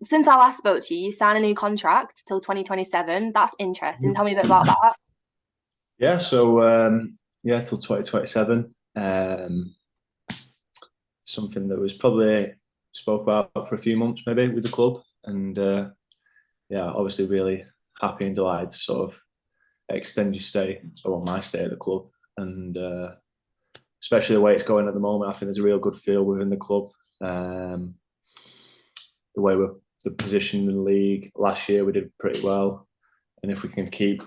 since I last spoke to you, you signed a new contract till 2027. That's interesting. Tell me a bit about that. Yeah, so yeah, till 2027. Something that was probably spoke about for a few months maybe with the club, and yeah, obviously really happy and delighted to sort of extend your stay or my stay at the club, and especially the way it's going at the moment. I think there's a real good feel within the club. Um, the way we're the position in the league last year, we did pretty well, and if we can keep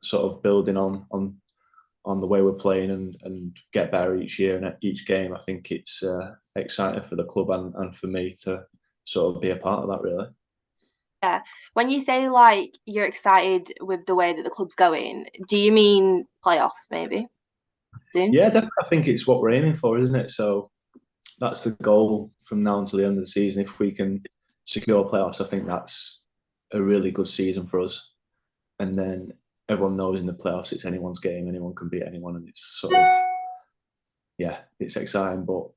sort of building on the way we're playing and get better each year and each game, I think it's exciting for the club and for me to sort of be a part of that, really. Yeah. When you say like you're excited with the way that the club's going, do you mean playoffs maybe soon? Yeah, definitely. I think it's what we're aiming for, isn't it? So that's the goal from now until the end of the season. If we can secure playoffs, I think that's a really good season for us. And then everyone knows in the playoffs it's anyone's game, anyone can beat anyone, and it's sort of yeah, it's exciting. But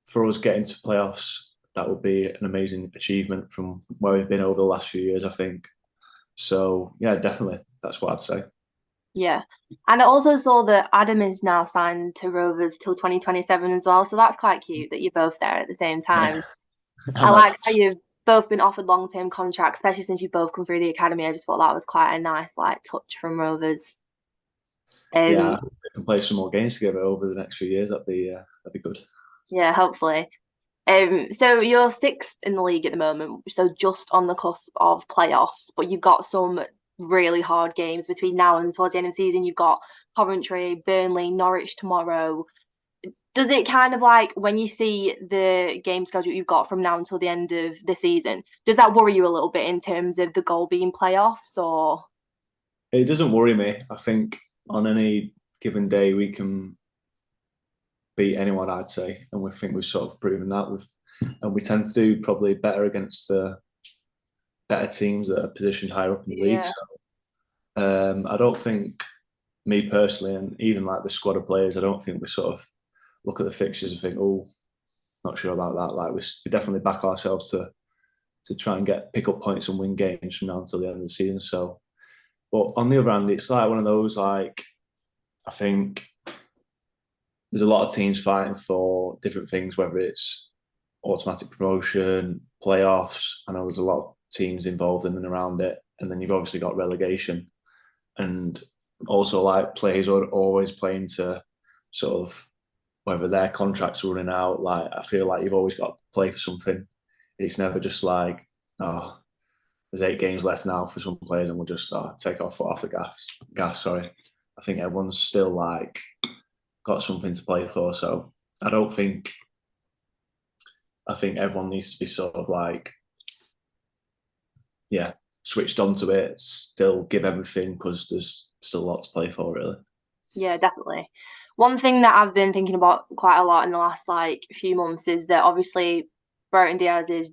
for us getting to playoffs, that would be an amazing achievement from where we've been over the last few years, I think. So yeah, definitely, that's what I'd say. Yeah. And I also saw that Adam is now signed to Rovers till 2027 as well. So that's quite cute that you're both there at the same Yeah, time. I I'm like a, how you've both been offered long-term contracts, especially since you've both come through the academy. I just thought that was quite a nice like touch from Rovers. yeah, Um, we can play some more games together over the next few years. That'd be good. yeah, hopefully. So you're sixth in the league at the moment, so just on the cusp of playoffs, but you've got some really hard games between now and towards the end of the season. You've got Coventry, Burnley, Norwich tomorrow. Does it kind of like when you see the game schedule you've got from now until the end of the season, does that worry you a little bit in terms of the goal being playoffs or It doesn't worry me. I think on any given day we can beat anyone, I'd say, and we think we've sort of proven that. And we tend to do probably better against the better teams that are positioned higher up in the league. yeah. So I don't think me personally, and even like the squad of players, I don't think we sort of look at the fixtures and think, oh, not sure about that. Like we definitely back ourselves to try and get pick up points and win games from now until the end of the season. So, but on the other hand, it's like one of those like I think there's a lot of teams fighting for different things, whether it's automatic promotion, playoffs. I know there's a lot of teams involved in and around it, and then you've obviously got relegation, and also like players are always playing to sort of whether their contracts are running out. Like I feel like you've always got to play for something. It's never just like oh, there's 8 games left now for some players, and we'll just take our foot off the gas. Gas, sorry. I think everyone's still like got something to play for. So I don't think I think everyone needs to be sort of like yeah switched onto it. Still give everything because there's still a lot to play for really. Yeah, definitely. One thing that I've been thinking about quite a lot in the last like few months is that obviously Burton Diaz is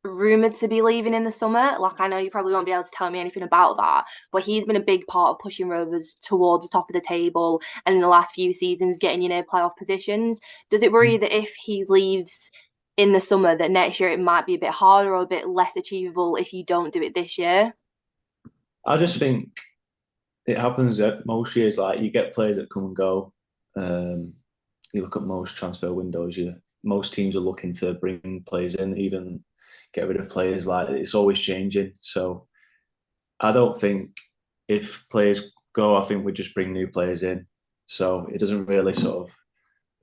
rumored to be leaving in the summer. Like I know you probably won't be able to tell me anything about that, but he's been a big part of pushing Rovers towards the top of the table and in the last few seasons getting you near playoff positions. Does it worry you that if he leaves in the summer that next year it might be a bit harder or a bit less achievable if you don't do it this year? I just think it happens at most years. Like you get players that come and go. Um, you look at most transfer windows. Most teams are looking to bring players in, even get rid of players. Like it's always changing. So I don't think if players go, I think we just bring new players in. So it doesn't really sort of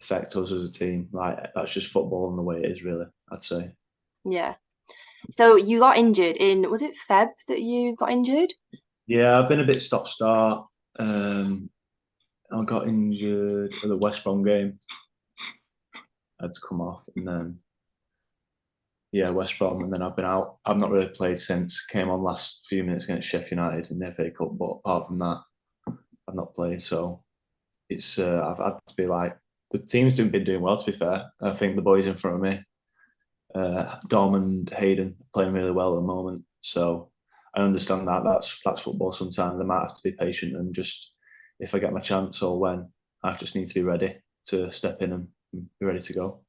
affect us as a team. Like that's just football and the way it is, really. I'd say. Yeah. So you got injured in, was it Feb that you got injured? Yeah, I've been a bit stop start. I got injured at the West Brom game. I had to come off, and then yeah, West Brom, and then I've been out. I've not really played since. Came on last few minutes against Sheffield United in the FA Cup, but apart from that, I've not played. So it's I've had to be like the team's been doing well. To be fair, I think the boys in front of me, Dom and Hayden, playing really well at the moment. So I understand that that's football. Sometimes I might have to be patient and just if I get my chance or when I just need to be ready to step in and be ready to go.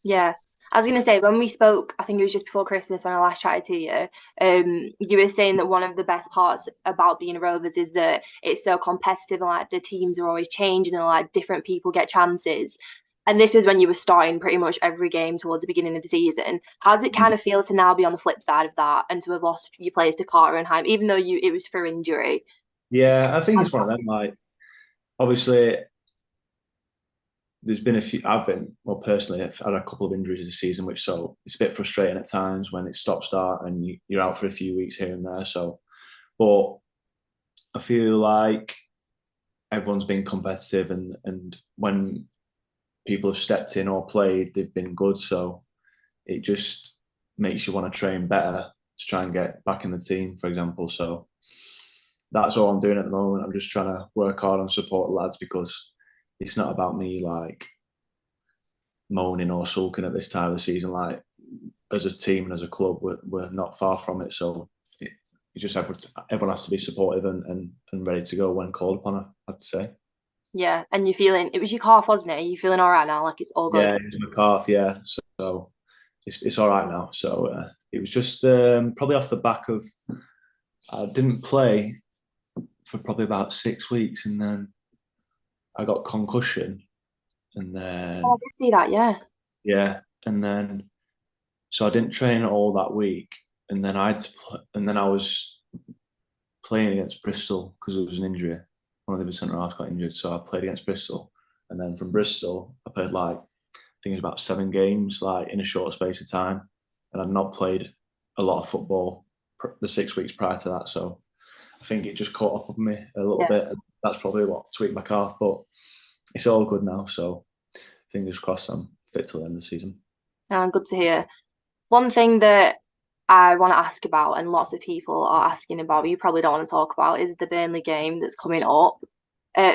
Yeah. I was going to say, when we spoke, I think it was just before Christmas when I last chatted to you, you were saying that one of the best parts about being a Rovers is that it's so competitive and like the teams are always changing and like different people get chances. And this was when you were starting pretty much every game towards the beginning of the season. How does it kind of feel to now be on the flip side of that and to have lost your players to Carter and Heim, even though it was for injury? Yeah, I think How it's does one of that them. Like, obviously, there's been a few. I've been, well, personally, I've had a couple of injuries this season, which so it's a bit frustrating at times when it's stop start and you're out for a few weeks here and there. So, but I feel like everyone's been competitive, and when people have stepped in or played, they've been good. So it just makes you want to train better to try and get back in the team, for example. So that's all I'm doing at the moment. I'm just trying to work hard and support the lads because it's not about me like moaning or sulking at this time of the season. Like as a team and as a club, we're not far from it. So it's just everyone has to be supportive and ready to go when called upon. I'd say. Yeah, and you're feeling it was your calf, wasn't it? Are you feeling all right now? Like it's all good. Yeah, it's my calf. Yeah, so it's all right now. So it was just probably off the back of I didn't play for probably about 6 weeks, and then I got concussion, and Oh, I then did see that, yeah. yeah, and then so I didn't train all that week, and then and then I was playing against Bristol because it was an injury. One of the other centre halves got injured, so I played against Bristol, and then from Bristol I played like I think it was about 7 games, like in a short space of time, and I'd not played a lot of football the 6 weeks prior to that, so I think it just caught up with me a little Yeah, bit. And that's probably what tweaked my calf, but it's all good now. So fingers crossed I'm fit till the end of the season. good to hear. One thing that I want to ask about, and lots of people are asking about, but you probably don't want to talk about, is the Burnley game that's coming up.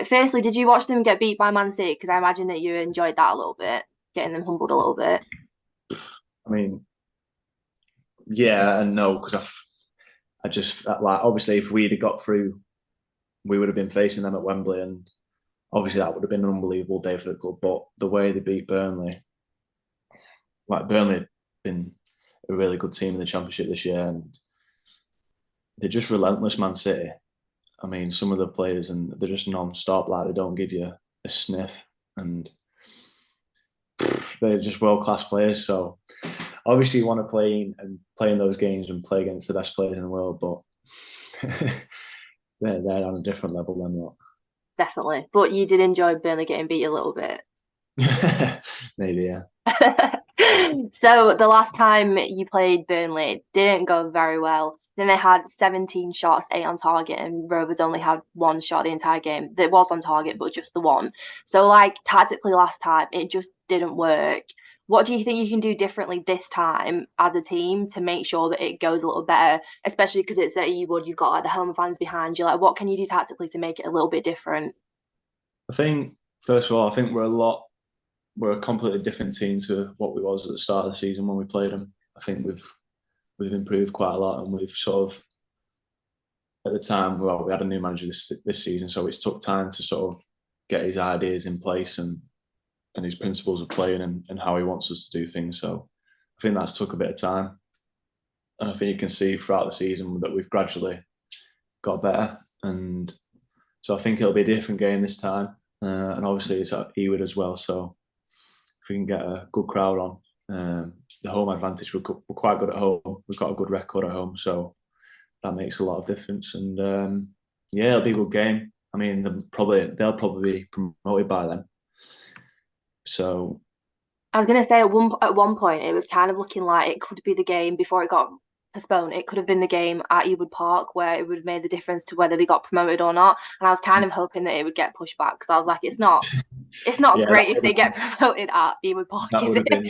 Firstly, did you watch them get beat by Man City? Because I imagine that you enjoyed that a little bit, getting them humbled a little bit. I mean, yeah and no, because I just like obviously if we'd have got through, we would have been facing them at Wembley, and obviously that would have been an unbelievable day for the club. But the way they beat Burnley, like Burnley have been a really good team in the Championship this year, and they're just relentless. Man City. I mean, some of the players and they're just non-stop. Like they don't give you a sniff, and they're just world-class players. So obviously, you want to play in those games and play against the best players in the world, but they're on a different level than what. Definitely. But you did enjoy Burnley getting beat a little bit. Maybe, yeah. So the last time you played Burnley it didn't go very well. Then they had 17 shots, 8 on target, and Rovers only had one shot the entire game. That was on target, but just the one. So like tactically last time, it just didn't work. What do you think you can do differently this time as a team to make sure that it goes a little better, especially because it's at Ewood, you've got like the home fans behind you. Like, what can you do tactically to make it a little bit different? I think first of all, I think we're a completely different team to what we was at the start of the season when we played them. I think we've improved quite a lot, and we've sort of at the time, well, we had a new manager this season, so it's took time to sort of get his ideas in place and his principles of playing and how he wants us to do things. So I think that's took a bit of time, and I think you can see throughout the season that we've gradually got better. And so I think it'll be a different game this time, and obviously it's at Ewood as well. So if we can get a good crowd on, the home advantage, we're quite good at home. We've got a good record at home, so that makes a lot of difference. And yeah, it'll be a good game. I mean, they'll probably be promoted by then. So I was gonna say at one point it was kind of looking like it could be the game before it got postponed. It could have been the game at Ewood Park where it would have made the difference to whether they got promoted or not. And I was kind of hoping that it would get pushed back because I was like, it's not yeah, great if they get promoted at Ewood Park, that is would have been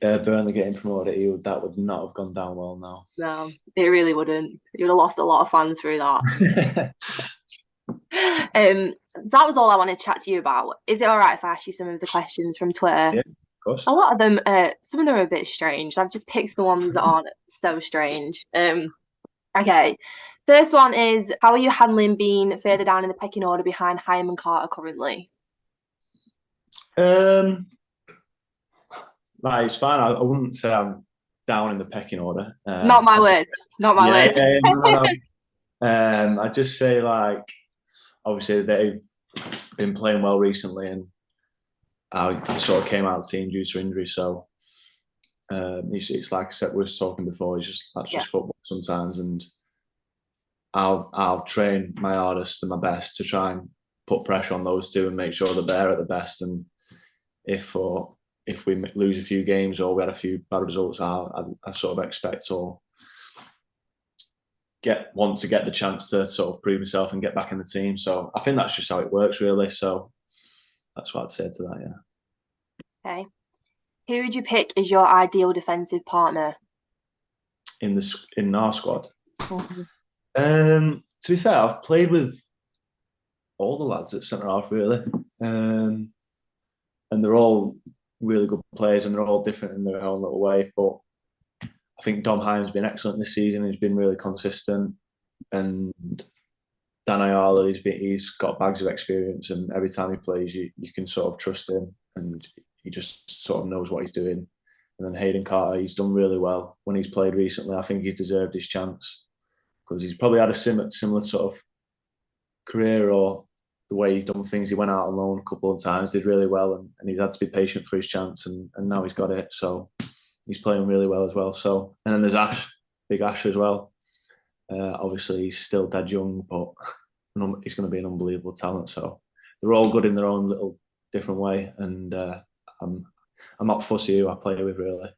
it? Burnley getting promoted. That would not have gone down well now. No, it really wouldn't. You would have lost a lot of fans through that. That was all I wanted to chat to you about. Is it all right if I ask you some of the questions from Twitter? Yeah, of course. A lot of them, some of them are a bit strange. I've just picked the ones that aren't so strange. Okay. First one is how are you handling being further down in the pecking order behind Hyam and Carter currently? Um, like it's fine. I wouldn't say I'm down in the pecking order. Not my words. Not my Yeah, words. yeah, yeah, no, no, no. I just say like obviously they've been playing well recently, and I sort of came out of the team due to injury. So it's like I said, we were talking before. It's just that's Yeah. just football sometimes, and I'll train my hardest and my best to try and put pressure on those two and make sure that they're at the best. And if or if we lose a few games or we had a few bad results, I sort of expect or want to get the chance to sort of prove myself and get back in the team. So I think that's just how it works, really. So that's what I'd say to that. Yeah. Okay. Who would you pick as your ideal defensive partner? In our squad, Mhm. to be fair, I've played with all the lads at centre half really, and they're all really good players and they're all different in their own little way. But I think Dom Hine's been excellent this season. He's been really consistent, and Dan Ayala, he's got bags of experience, and every time he plays, you can sort of trust him, and he just sort of knows what he's doing. And then Hayden Carter, he's done really well when he's played recently. I think he's deserved his chance because he's probably had a similar sort of career or the way he's done things. He went out on loan a couple of times, did really well, and he's had to be patient for his chance, and now he's got it. So he's playing really well as well. So and then there's Ash, big Ash as well. Obviously, he's still dead young, but he's going to be an unbelievable talent. So they're all good in their own little different way, and I'm I'm not fussy who I play with really.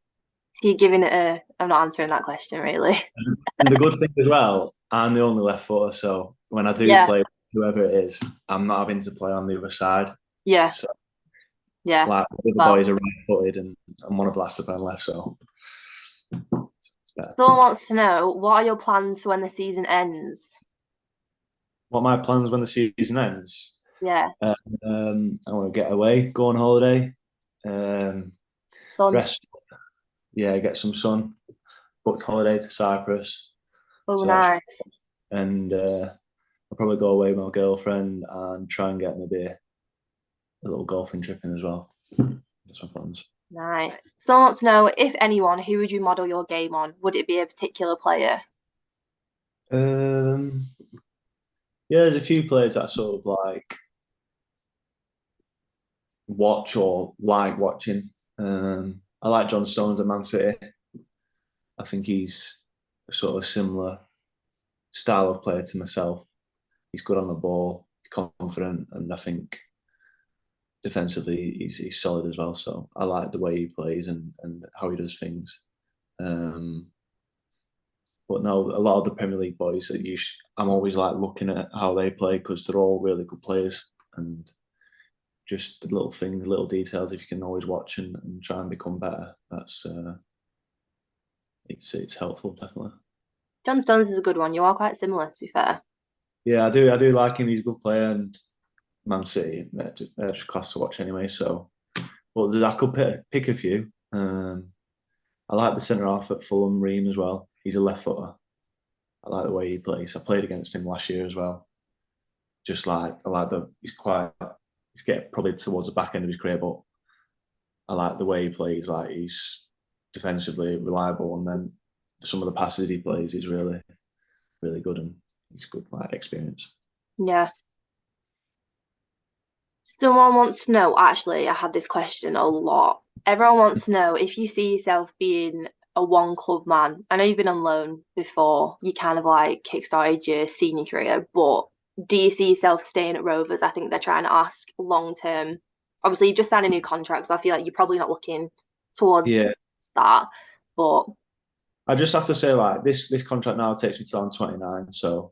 So you're giving it a. I'm not answering that question really. And the good thing as well, I'm the only left footer, so when I do Yeah. play whoever it is, I'm not having to play on the other side. Yeah. So Yeah. like the other Well, boys are right-footed, and I'm one of the last to play left, so it's better. someone wants to know what are your plans for when the season ends? What are my plans when the season ends? Yeah. Uh, I want to get away, go on holiday, um, Son. rest, yeah, get some sun. Booked holiday to Cyprus, Oh, so that's nice. and I'll probably go away with my girlfriend and try and get maybe a little golfing trip in as well. That's my plans. Nice. Someone wants to know if anyone, who would you model your game on? Would it be a particular player? Um, yeah, there's a few players that I sort of like watch or like watching. I like John Stones at Man City. I think he's a sort of similar style of player to myself. He's good on the ball, he's confident, and I think defensively he's solid as well. So I like the way he plays and how he does things. Um, but no, a lot of the Premier League boys that I'm always like looking at how they play because they're all really good players and just the little things, little details. If you can always watch and try and become better, that's it's helpful definitely. John Stones is a good one. You are quite similar, to be fair. Yeah, I do like him. He's a good player and Man City, they're just class to watch anyway. So, but I could pick a few. I like the centre half at Fulham, Ream as well. He's a left footer. I like the way he plays. I played against him last year as well. Just like I like he's getting probably towards the back end of his career, but I like the way he plays. Like he's defensively reliable, and then some of the passes he plays is really good, and he's good like experience. Yeah. Someone wants to know, actually, I had this question a lot. Everyone wants to know if you see yourself being a one club man. I know you've been on loan before, you kind of like kickstarted your senior career, but do you see yourself staying at Rovers? I think they're trying to ask long term. Obviously, you just signed a new contract, so I feel like you're probably not looking towards Yeah, that. But I just have to say like this contract now takes me till I'm 29, so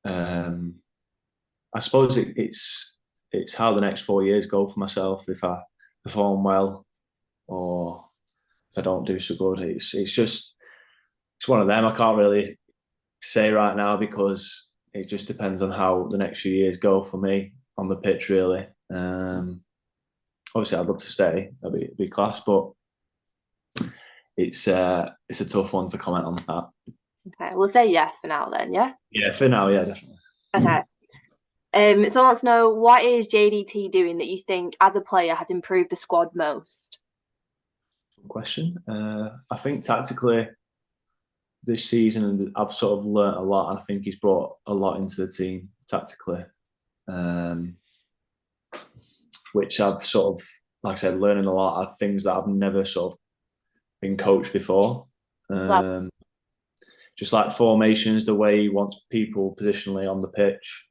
um, I suppose it's how the next 4 years go for myself. If I perform well or if I don't do so good, it's one of them. I can't really say right now because it just depends on how the next few years go for me on the pitch. Really, obviously I'd love to stay. That'd be class, but it's a tough one to comment on that. okay, we'll say yeah for now then, yeah? Yeah, for now, yeah, definitely. Okay. So let's know what is JDT doing that you think as a player has improved the squad most? Question. I think tactically this season, I've sort of learnt a lot. I think he's brought a lot into the team tactically, um, which I've sort of, like I said, learning a lot of things that I've never sort of been coached before. Like, Um, just like formations, the way he wants people positionally on the pitch,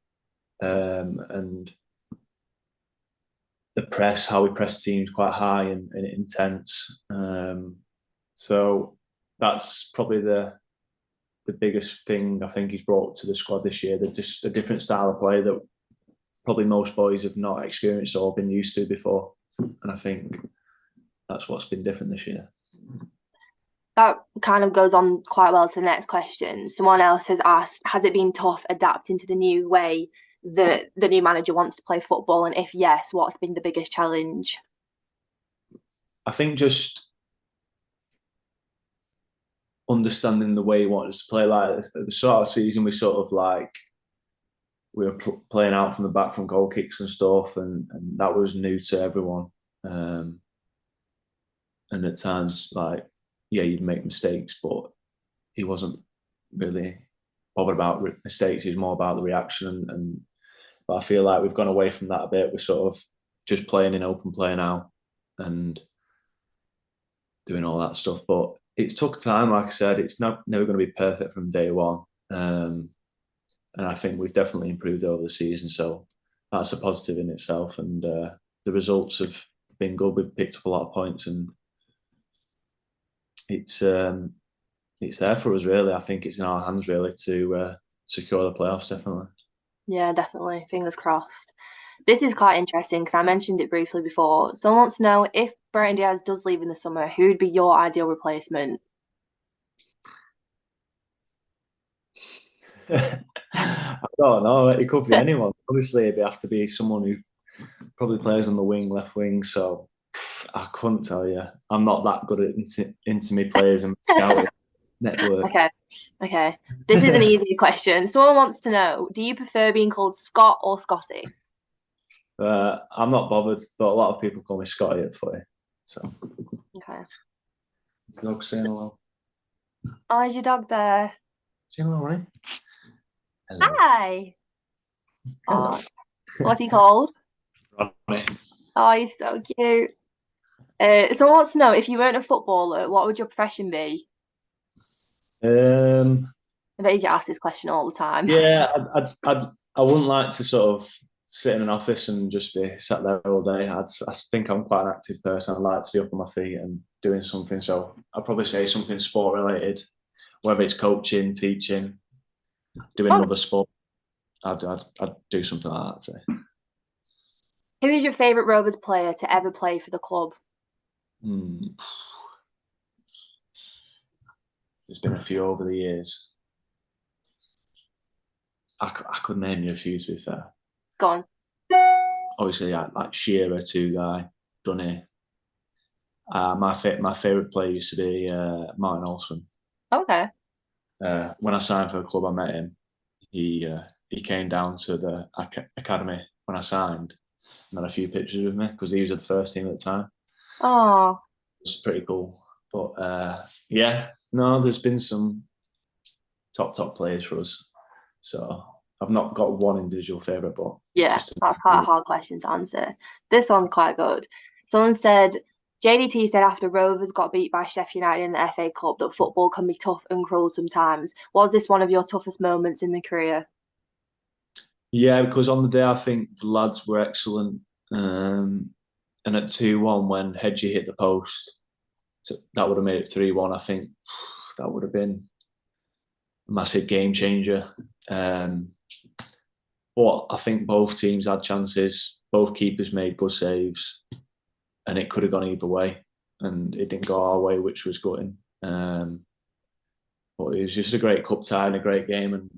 and the press, how we press teams quite high and intense. So that's probably the biggest thing I think he's brought to the squad this year. There's just a different style of play that probably most boys have not experienced or been used to before. And I think that's what's been different this year. that kind of goes on quite well to the next question. Someone else has asked, has it been tough adapting to the new way that the new manager wants to play football? And if yes, what's been the biggest challenge? I think just understanding the way he wanted us to play. Like at the start of the season, we were playing out from the back from goal kicks and stuff, and that was new to everyone. And at times, like, yeah, you'd make mistakes, but he wasn't really bothered about mistakes. He was more about the reaction. But I feel like we've gone away from that a bit. We're sort of just playing in open play now and doing all that stuff. But it's took time. Like I said, it's never going to be perfect from day one. And I think we've definitely improved over the season. So that's a positive in itself. And the results have been good. We've picked up a lot of points, and it's there for us. Really, I think it's in our hands really to secure the playoffs. Definitely. Yeah, definitely. Fingers crossed. This is quite interesting because I mentioned it briefly before. Someone wants to know if Brian Diaz does leave in the summer, who would be your ideal replacement? I don't know. It could be anyone. Obviously, it'd have to be someone who probably plays on the wing, left wing. So I couldn't tell you. I'm not that good at into me players and scouting network. Okay, okay. This is an easy question. Someone wants to know, do you prefer being called Scott or Scotty? I'm not bothered, but a lot of people call me Scotty at footy. So, Okay. dog saying hello. Oh, is your dog there? Saying hello, Ronnie. Hello. Hi. Hello. Oh, what's he called? Ronnie. Oh, he's so cute. Someone wants to know, if you weren't a footballer, what would your profession be? Um, I bet you get asked this question all the time. yeah, I wouldn't like to sort of sit in an office and just be sat there all day. I think I'm quite an active person. I'd like to be up on my feet and doing something. So I'd probably say something sport related, whether it's coaching, teaching, doing Oh, another sport. I'd do something like that. I'd say. who is your favourite Rovers player to ever play for the club? Hmm. There's been a few over the years. I could name you a few, to be fair. Go on. Obviously, like Shearer, two guy, Dunny. My favourite player used to be Martin Olsen. Okay. When I signed for the club, I met him. He came down to the academy when I signed and had a few pictures with me because he was at the first team at the time. Oh, It was pretty cool. But yeah, no, there's been some top players for us. So I've not got one individual favourite, but yeah, just that's quite a hard question to answer. This one's quite good. Someone said, JDT said after Rovers got beat by Sheffield United in the FA Cup that football can be tough and cruel sometimes. Was this one of your toughest moments in the career? yeah, because on the day I think the lads were excellent. And at 2-1 when Hedgie hit the post, so that would have made it 3-1. I think that would have been a massive game changer. But I think both teams had chances. Both keepers made good saves, and it could have gone either way. And it didn't go our way, which was gutting. But it was just a great cup tie and a great game, and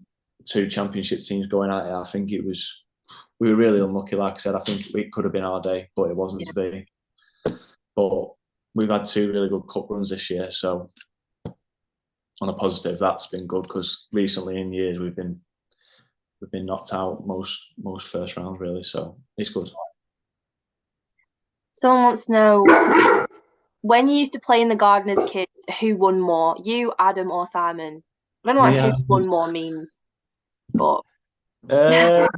two championship teams going at it. I think we were really unlucky. Like I said, I think it could have been our day, but it wasn't Yeah. to be. But we've had two really good cup runs this year, so on a positive, that's been good because recently in years we've been knocked out most first rounds really, so it's good. Someone wants to know When you used to play in the Gardeners Kids, who won more? You, Adam, or Simon? I don't know what Me who and won more means, but uh,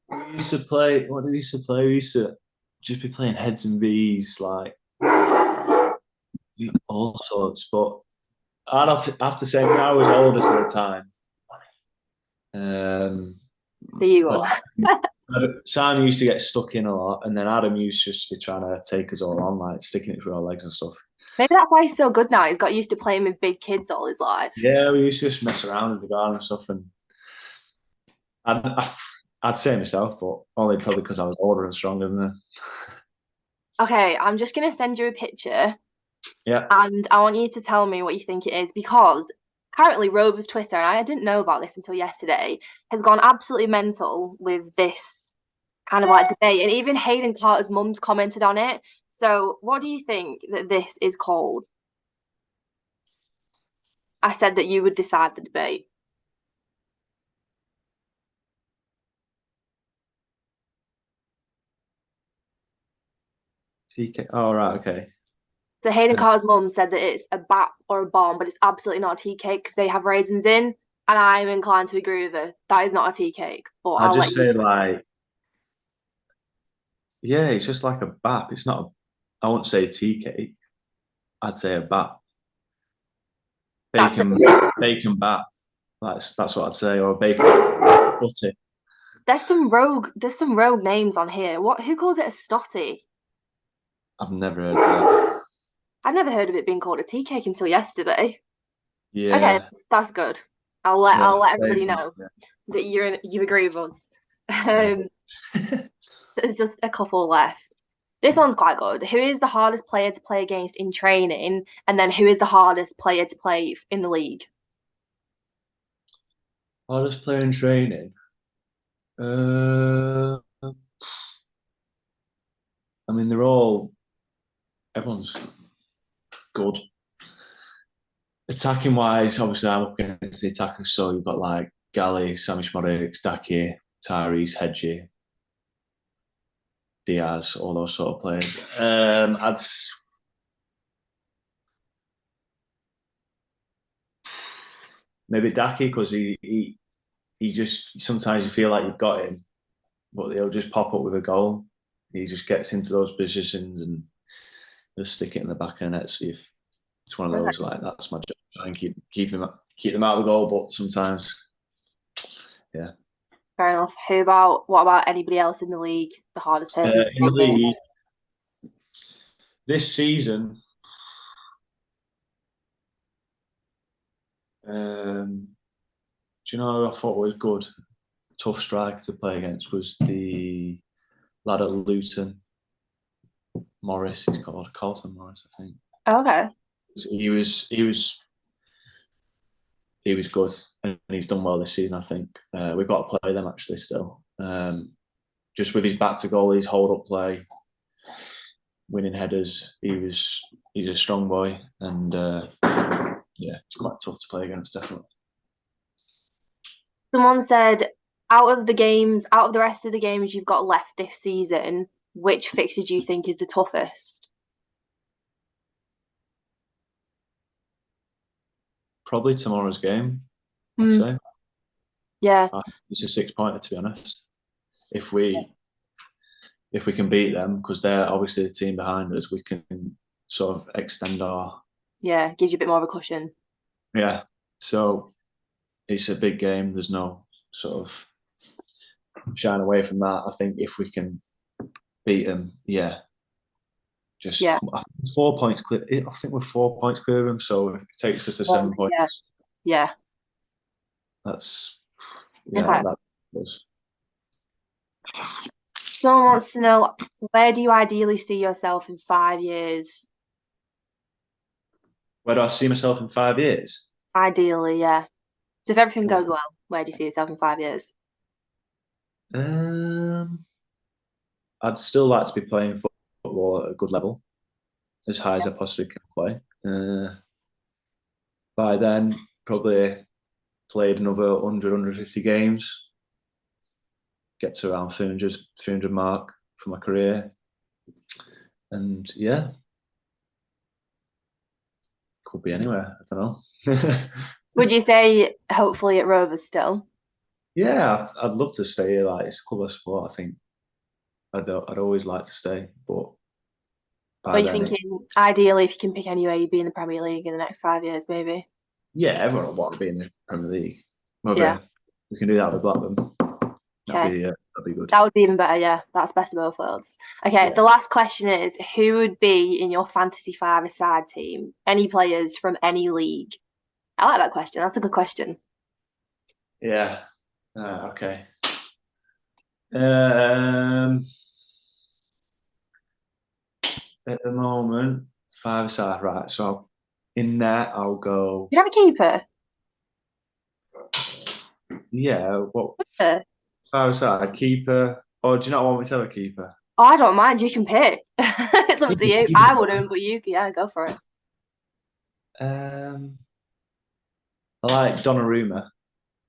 we used to play. What did we used to play? We used to just be playing heads and V's, like all sorts. But I'd have to say, when I was oldest at the time, um, so you but will. Simon used to get stuck in a lot, and then Adam used to just be trying to take us all on, like sticking it through our legs and stuff. Maybe that's why he's so good now. He's got used to playing with big kids all his life. Yeah, we used to just mess around in the garden and stuff, and I'd, I'd say myself, but only probably because I was older and stronger than them. Okay, I'm just gonna send you a picture Yeah, and I want you to tell me what you think it is because apparently Rover's Twitter, and I didn't know about this until yesterday, has gone absolutely mental with this kind of like debate. And even Hayden Carter's mum's commented on it. So, what do you think that this is called? I said that you would decide the debate. TK. Oh, right, okay. So Hayden Uh, Carter's mum said that it's a bat or a bomb, but it's absolutely not a tea cake because they have raisins in. And I'm inclined to agree with her. That is not a tea cake, but I'd I'll let just you. say like, yeah, it's just like a bap. It's not. I wouldn't say tea cake. I'd say a bap. That's a, Bacon, bacon bap. That's what I'd say, or bacon butty. there's some rogue names on here. What who calls it a stotty? I've never heard of that. I've never heard of it being called a tea cake until yesterday. Okay, Yeah, that's good. I'll let yeah, I'll let everybody bacon, know that you agree with us. yeah. Um, there's just a couple left. This one's quite good. Who is the hardest player to play against in training, and then who is the hardest player to play in the league? Hardest player in training. Uh, I mean, everyone's good. Attacking wise, obviously, I'm up against the attackers, so you've got like Galley, Sammy Schmodrick, Daki, Tyrese, Hedgie, Diaz, all those sort of players. Maybe Daki because he just sometimes you feel like you've got him, but he'll just pop up with a goal. He just gets into those positions and just stick it in the back of the net. So if it's one of those Okay, like that's my job. Try and keep them out of the goal, but sometimes, yeah. fair enough. What about anybody else in the league? The hardest person to In play the against? league this season, do you know who I thought was good, tough striker to play against was the lad at Luton, Morris. He's called Carlton Morris, I think. Okay. He was good, and he's done well this season. I think we've got to play them actually still. Just with his back to goal, his hold up play, winning headers. He's a strong boy, and yeah, it's quite tough to play against, definitely. Someone said, out of the rest of the games you've got left this season, which fixture do you think is the toughest? Probably tomorrow's game, I'd Hmm. say. Yeah, It's a 6 pointer, to be honest. If we if we can beat them, because they're obviously the team behind us, we can sort of extend our yeah, gives you a bit more of a cushion. yeah. So it's a big game. There's no sort of shying away from that. I think if we can beat them, yeah, just Yeah. 4 points clear. I think we're 4 points clear of them, so if it takes us to 7 points, Yeah. Yeah. that's yeah, Okay. that was. Someone wants to know where do you ideally see yourself in 5 years? Where do I see myself in 5 years? Ideally, yeah. So if everything goes well, where do you see yourself in 5 years? Um, I'd still like to be playing football at a good level, as high as I possibly can play. By then, probably played another 100, games, get to around 300 mark for my career. And yeah, Could be anywhere. I don't know. Would you say hopefully at Rovers still? Yeah, I'd love to stay here. Like it's a club of sport. I think I'd always like to stay, but Or are by you then, thinking ideally if you can pick anywhere, you'd be in the Premier League in the next 5 years, maybe? yeah, everyone will want to be in the Premier League. Yeah. Maybe we can do that with Blackburn. Okay. That'd be good. That would be even better, yeah. That's best of both worlds. Okay, Yeah. the last question is who would be in your fantasy five-a-side team? Any players from any league? I like that question. That's a good question. Yeah. Okay. Um, at the moment, five-a-side, right? So in there, I'll go. You have a keeper? Yeah. What Uh, five-a-side keeper? Or do you not want me to have a keeper? Oh, I don't mind. You can pick. It's up to you. I Keeper. wouldn't, but yeah, go for it. Um, I like Donnarumma,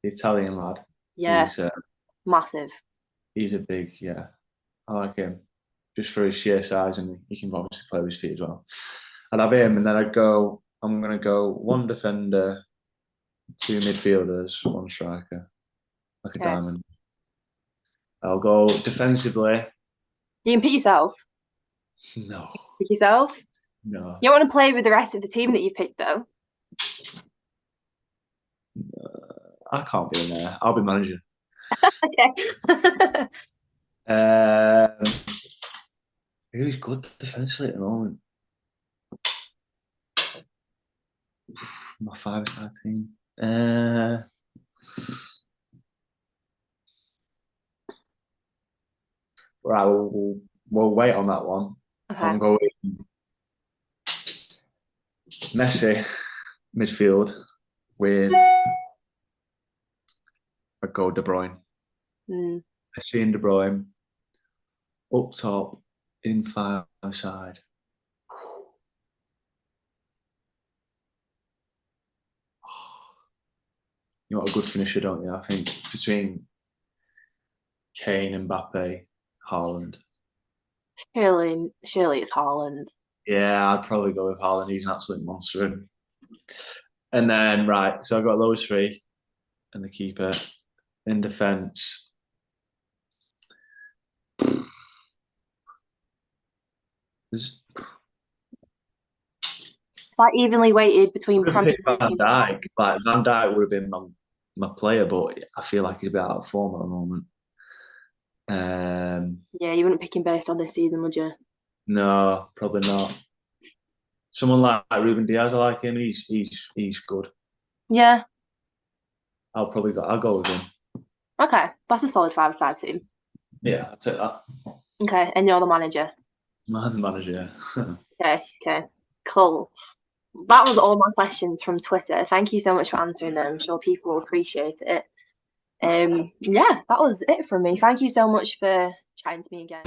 the Italian lad. Yeah, He's massive. he's a big, yeah. I like him just for his sheer size, and he can obviously play with his feet as well. I'd have him, and then I'd go. I'm gonna go one defender, two midfielders, one striker, like a Okay. diamond. I'll go defensively. You can pick yourself. No, Pick yourself. no, You don't want to play with the rest of the team that you picked, though. I can't be in there. I'll be manager. Okay. Um, who's good defensively at the moment? My five-star team. Right, we'll wait on that one. Okay. I'm going Messi midfield with a go De Bruyne. Mm. Messi and De Bruyne up top in five side. You want a good finisher, don't you? I think between Kane, Mbappe, Haaland. Surely it's Haaland. Yeah, I'd probably go with Haaland. He's an absolute monster. And then, right, so I've got those three and the keeper. In defence, there's Like evenly weighted between could have Premier picked League Van and Dijk. Like Van Dijk would have been my player, but I feel like he's a bit out of form at the moment. yeah, you wouldn't pick him based on this season, would you? No, probably not. Someone like Ruben Diaz, I like him. He's good. Yeah. I'll go with him. Okay. That's a solid five-a-side team. Yeah, I'd take that. Okay. And you're the manager. Man, the manager. Okay. Okay. Cool. That was all my questions from Twitter. Thank you so much for answering them. I'm sure people will appreciate it. Yeah, that was it from me. Thank you so much for chatting to me again.